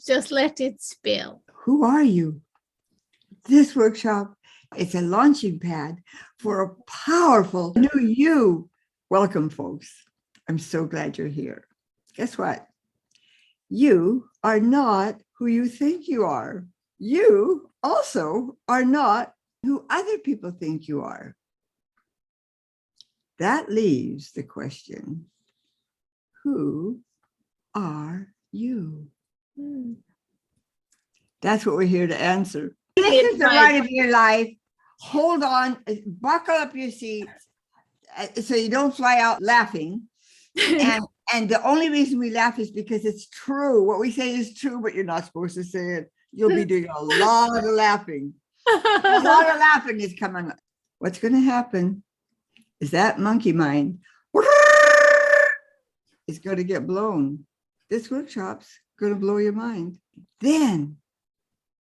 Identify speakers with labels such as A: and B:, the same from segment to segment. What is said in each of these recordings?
A: Just let it spill.
B: Who are you? This workshop is a launching pad for a powerful new you. Welcome, folks. I'm so glad you're here. Guess what? You are not who you think you are. You also are not who other people think you are. That leaves the question, who are you? That's what we're here to answer. This is the ride of your life. Hold on, buckle up your seats so you don't fly out laughing. And the only reason we laugh is because it's true. What we say is true, but you're not supposed to say it. You'll be doing a lot of laughing. A lot of laughing is coming. What's going to happen is that monkey mind is going to get blown. This workshop's going to blow your mind. Then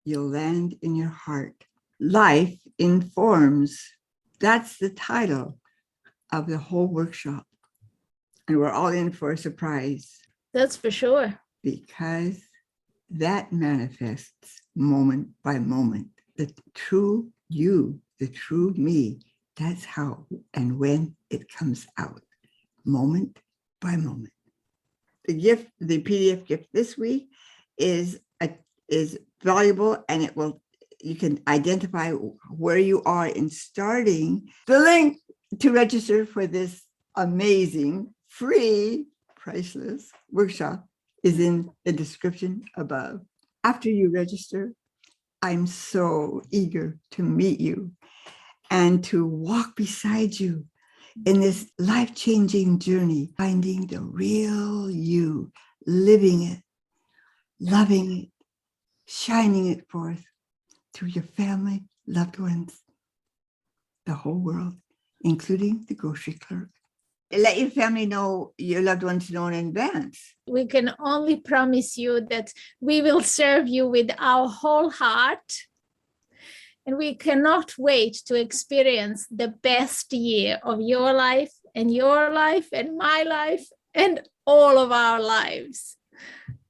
B: you'll land in your heart. Life informs. That's the title of the whole workshop. And we're all in for a surprise.
A: That's for sure.
B: Because that manifests moment by moment. The true you, the true me, that's how and when it comes out, moment by moment. The gift, the PDF gift this week is valuable, and you can identify where you are in starting. The link to register for this amazing, free, priceless workshop is in the description above. After you register, I'm so eager to meet you and to walk beside you in this life-changing journey, finding the real you, living it, loving it, shining it forth to your family, loved ones, the whole world, including the grocery clerk. Let your family know, your loved ones know in advance.
A: We can only promise you that we will serve you with our whole heart. And we cannot wait to experience the best year of your life and my life and all of our lives.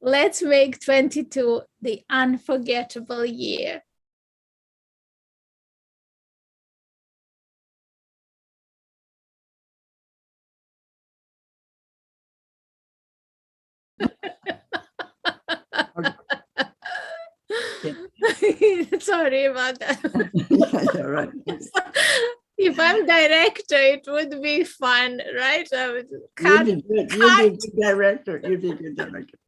A: Let's make 22 the unforgettable year. Sorry about that.
B: All right.
A: If I'm director, it would be fun, right? I would
B: You'd be good director. You'd be a good director.